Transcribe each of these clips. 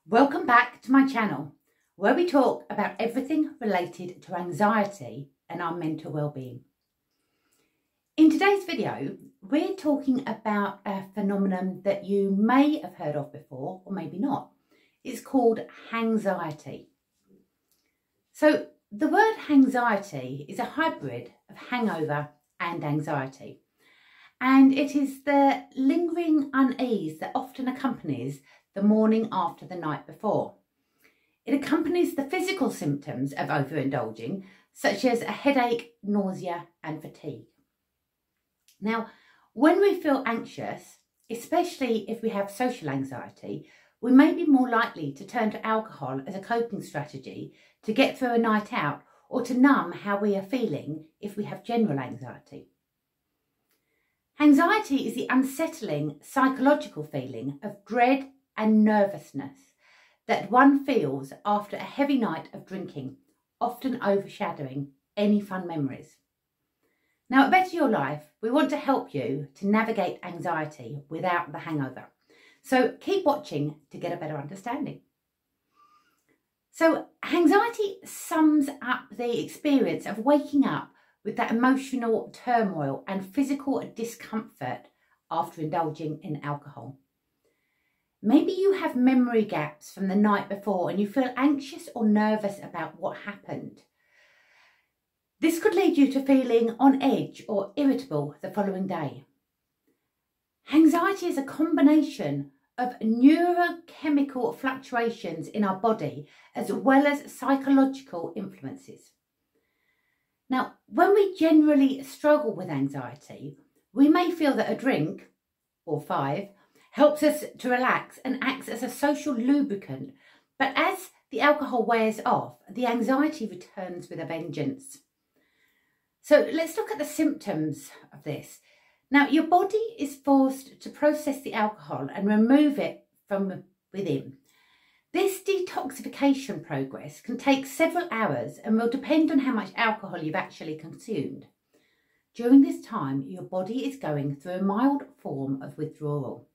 Welcome back to my channel, where we talk about everything related to anxiety and our mental well-being. In today's video, we're talking about a phenomenon that you may have heard of before, or maybe not. It's called Hangxiety. So the word Hangxiety is a hybrid of hangover and anxiety. And it is the lingering unease that often accompanies the morning after the night before. It accompanies the physical symptoms of overindulging, such as a headache, nausea, and fatigue. Now, when we feel anxious, especially if we have social anxiety, we may be more likely to turn to alcohol as a coping strategy to get through a night out or to numb how we are feeling if we have general anxiety. Anxiety is the unsettling psychological feeling of dread and nervousness that one feels after a heavy night of drinking, often overshadowing any fun memories. Now, at Better Your Life, we want to help you to navigate anxiety without the hangover. So keep watching to get a better understanding. So anxiety sums up the experience of waking up with that emotional turmoil and physical discomfort after indulging in alcohol. Maybe you have memory gaps from the night before and you feel anxious or nervous about what happened. This could lead you to feeling on edge or irritable the following day. Anxiety is a combination of neurochemical fluctuations in our body as well as psychological influences. Now, when we generally struggle with anxiety, we may feel that a drink, or 5, helps us to relax and acts as a social lubricant. But as the alcohol wears off, the anxiety returns with a vengeance. So let's look at the symptoms of this. Now, your body is forced to process the alcohol and remove it from within. This detoxification progress can take several hours and will depend on how much alcohol you've actually consumed. During this time, your body is going through a mild form of withdrawal.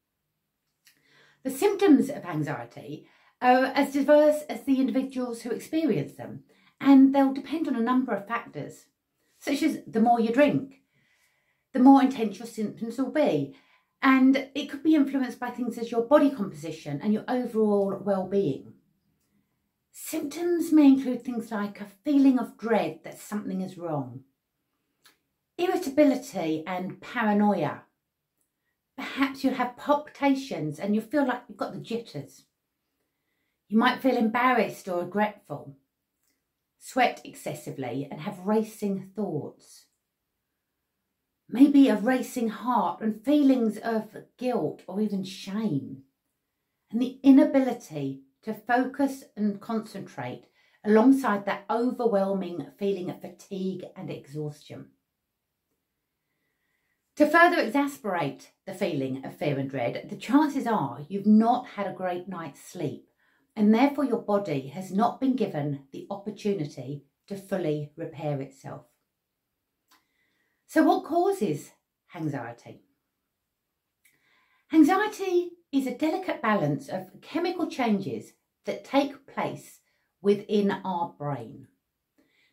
The symptoms of anxiety are as diverse as the individuals who experience them, and they'll depend on a number of factors, such as the more you drink, the more intense your symptoms will be, and it could be influenced by things as your body composition and your overall well-being. Symptoms may include things like a feeling of dread that something is wrong, irritability and paranoia. Perhaps you'll have palpitations and you feel like you've got the jitters. You might feel embarrassed or regretful, sweat excessively and have racing thoughts. Maybe a racing heart and feelings of guilt or even shame. And the inability to focus and concentrate alongside that overwhelming feeling of fatigue and exhaustion. To further exasperate the feeling of fear and dread, the chances are you've not had a great night's sleep and therefore your body has not been given the opportunity to fully repair itself. So what causes anxiety? Anxiety is a delicate balance of chemical changes that take place within our brain.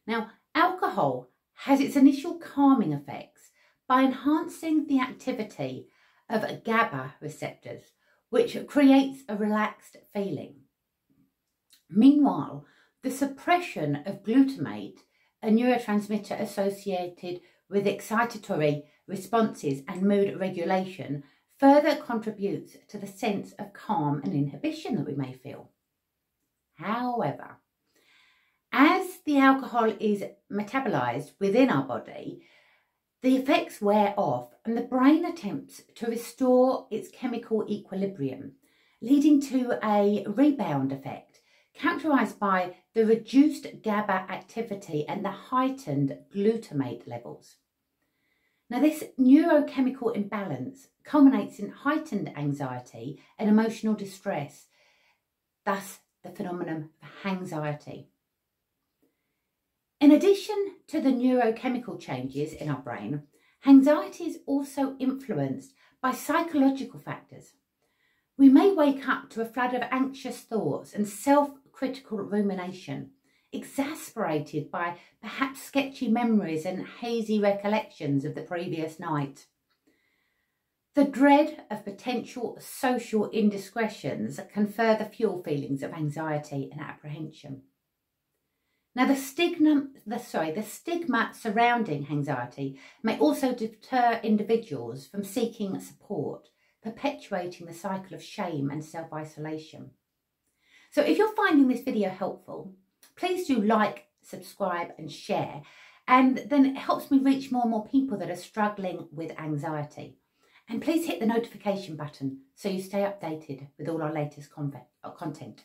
Now, alcohol has its initial calming effects by enhancing the activity of GABA receptors, which creates a relaxed feeling. Meanwhile, the suppression of glutamate, a neurotransmitter associated with excitatory responses and mood regulation, further contributes to the sense of calm and inhibition that we may feel. However, as the alcohol is metabolized within our body, the effects wear off and the brain attempts to restore its chemical equilibrium, leading to a rebound effect characterized by the reduced GABA activity and the heightened glutamate levels. Now, this neurochemical imbalance culminates in heightened anxiety and emotional distress, thus the phenomenon of Hangxiety. In addition to the neurochemical changes in our brain, anxiety is also influenced by psychological factors. We may wake up to a flood of anxious thoughts and self-critical rumination, exasperated by perhaps sketchy memories and hazy recollections of the previous night. The dread of potential social indiscretions can further fuel feelings of anxiety and apprehension. Now, the stigma surrounding anxiety may also deter individuals from seeking support, perpetuating the cycle of shame and self-isolation. So if you're finding this video helpful, please do like, subscribe and share, and then it helps me reach more and more people that are struggling with anxiety. And please hit the notification button so you stay updated with all our latest content.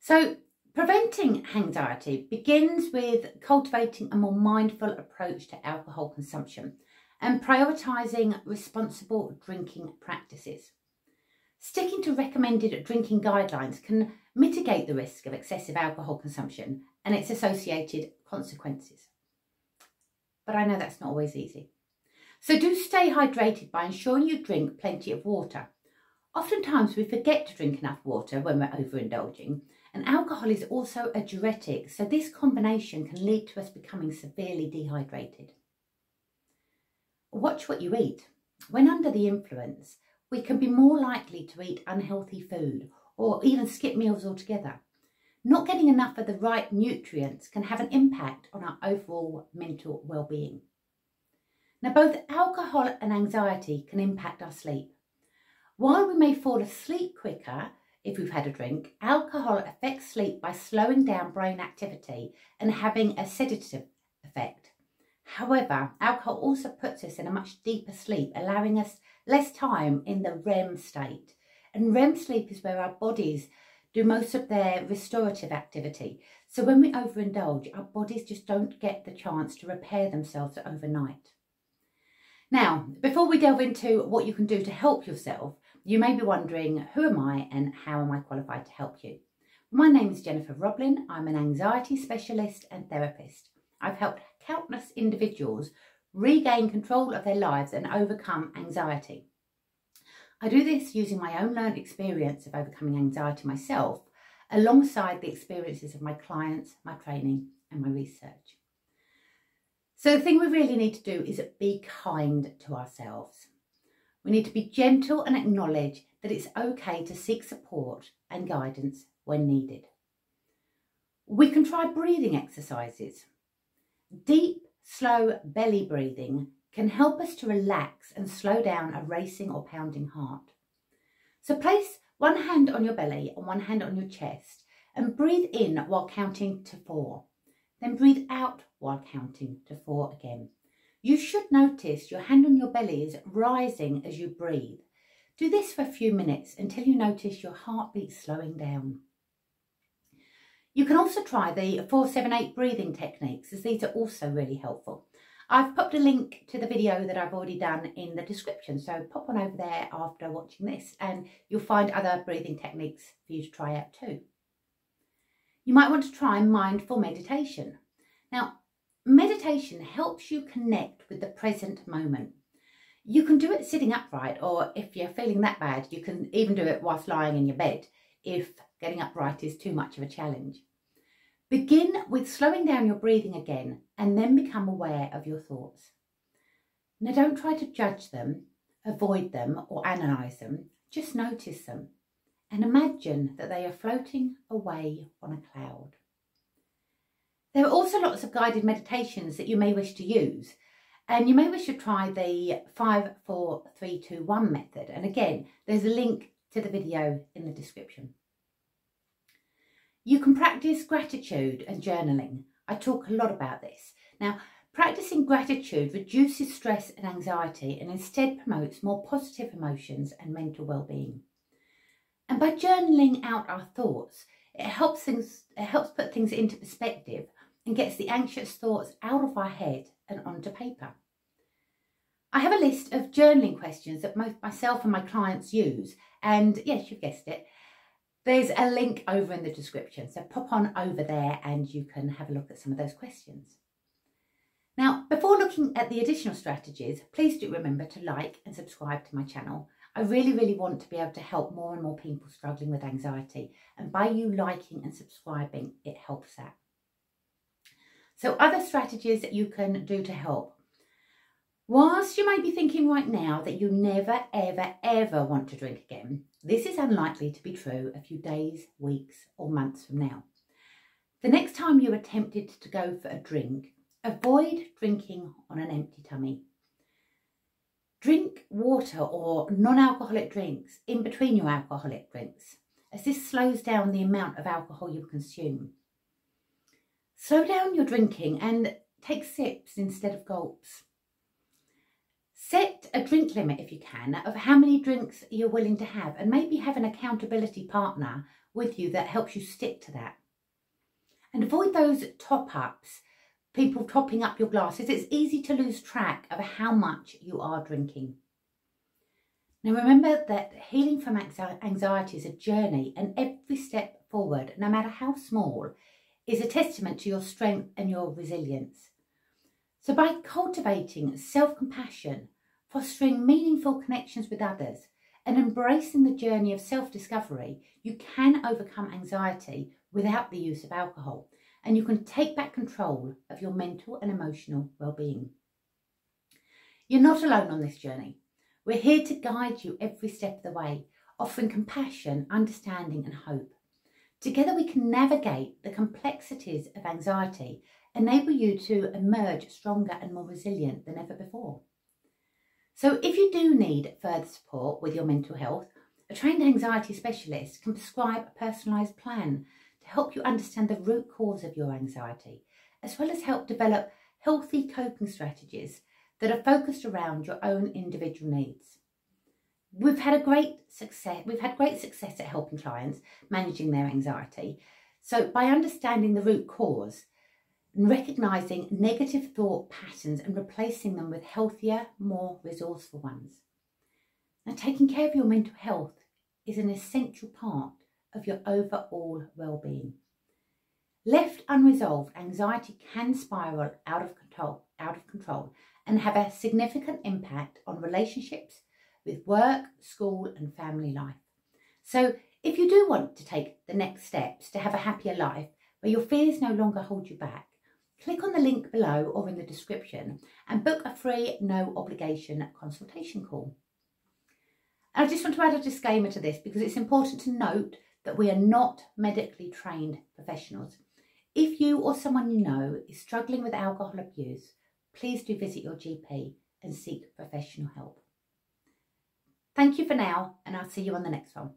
So preventing anxiety begins with cultivating a more mindful approach to alcohol consumption and prioritising responsible drinking practices. Sticking to recommended drinking guidelines can mitigate the risk of excessive alcohol consumption and its associated consequences. But I know that's not always easy. So do stay hydrated by ensuring you drink plenty of water. Oftentimes we forget to drink enough water when we're overindulging, and alcohol is also a diuretic, so this combination can lead to us becoming severely dehydrated. Watch what you eat. When under the influence, we can be more likely to eat unhealthy food or even skip meals altogether. Not getting enough of the right nutrients can have an impact on our overall mental well-being. Now, both alcohol and anxiety can impact our sleep. While we may fall asleep quicker if we've had a drink, alcohol affects sleep by slowing down brain activity and having a sedative effect. However, alcohol also puts us in a much deeper sleep, allowing us less time in the REM state. And REM sleep is where our bodies do most of their restorative activity. So when we overindulge, our bodies just don't get the chance to repair themselves overnight. Now, before we delve into what you can do to help yourself, you may be wondering, who am I and how am I qualified to help you? My name is Jennifer Roblin. I'm an anxiety specialist and therapist. I've helped countless individuals regain control of their lives and overcome anxiety. I do this using my own learned experience of overcoming anxiety myself, alongside the experiences of my clients, my training and my research. So the thing we really need to do is be kind to ourselves. We need to be gentle and acknowledge that it's okay to seek support and guidance when needed. We can try breathing exercises. Deep, slow belly breathing can help us to relax and slow down a racing or pounding heart. So place one hand on your belly and one hand on your chest and breathe in while counting to 4. Then breathe out while counting to 4 again. You should notice your hand on your belly is rising as you breathe. Do this for a few minutes until you notice your heartbeat slowing down. You can also try the 4-7-8 breathing techniques, as these are also really helpful. I've popped a link to the video that I've already done in the description, so pop on over there after watching this and you'll find other breathing techniques for you to try out too. You might want to try mindful meditation. Now, meditation helps you connect with the present moment. You can do it sitting upright, or if you're feeling that bad, you can even do it whilst lying in your bed if getting upright is too much of a challenge. Begin with slowing down your breathing again and then become aware of your thoughts. Now, don't try to judge them, avoid them or analyse them. Just notice them and imagine that they are floating away on a cloud. There are also lots of guided meditations that you may wish to use, and you may wish to try the 5-4-3-2-1 method. And again, there's a link to the video in the description. You can practice gratitude and journaling. I talk a lot about this. Now, practicing gratitude reduces stress and anxiety and instead promotes more positive emotions and mental well-being. And by journaling out our thoughts, it helps put things into perspective and gets the anxious thoughts out of our head and onto paper. I have a list of journaling questions that myself and my clients use, and yes, you've guessed it, there's a link over in the description, so pop on over there and you can have a look at some of those questions. Now, before looking at the additional strategies, please do remember to like and subscribe to my channel. I really want to be able to help more and more people struggling with anxiety, and by you liking and subscribing, it helps that. So other strategies that you can do to help. Whilst you may be thinking right now that you never, ever want to drink again, this is unlikely to be true a few days, weeks or months from now. The next time you are tempted to go for a drink, avoid drinking on an empty tummy. Drink water or non-alcoholic drinks in between your alcoholic drinks, as this slows down the amount of alcohol you consume. Slow down your drinking and take sips instead of gulps. Set a drink limit if you can of how many drinks you're willing to have, and maybe have an accountability partner with you that helps you stick to that. And avoid those top-ups, people topping up your glasses. It's easy to lose track of how much you are drinking. Now remember that healing from anxiety is a journey, and every step forward, no matter how small, is a testament to your strength and your resilience. So by cultivating self-compassion, fostering meaningful connections with others, and embracing the journey of self-discovery, you can overcome anxiety without the use of alcohol, and you can take back control of your mental and emotional well-being. You're not alone on this journey. We're here to guide you every step of the way, offering compassion, understanding and hope. Together we can navigate the complexities of anxiety, enable you to emerge stronger and more resilient than ever before. So if you do need further support with your mental health, a trained anxiety specialist can prescribe a personalised plan to help you understand the root cause of your anxiety, as well as help develop healthy coping strategies that are focused around your own individual needs. We've had great success at helping clients managing their anxiety. So by understanding the root cause and recognising negative thought patterns and replacing them with healthier, more resourceful ones. Now, taking care of your mental health is an essential part of your overall well-being. Left unresolved, anxiety can spiral out of control and have a significant impact on relationships with work, school and family life. So if you do want to take the next steps to have a happier life where your fears no longer hold you back, click on the link below or in the description and book a free, no obligation consultation call. And I just want to add a disclaimer to this because it's important to note that we are not medically trained professionals. If you or someone you know is struggling with alcohol abuse, please do visit your GP and seek professional help. Thank you for now, and I'll see you on the next one.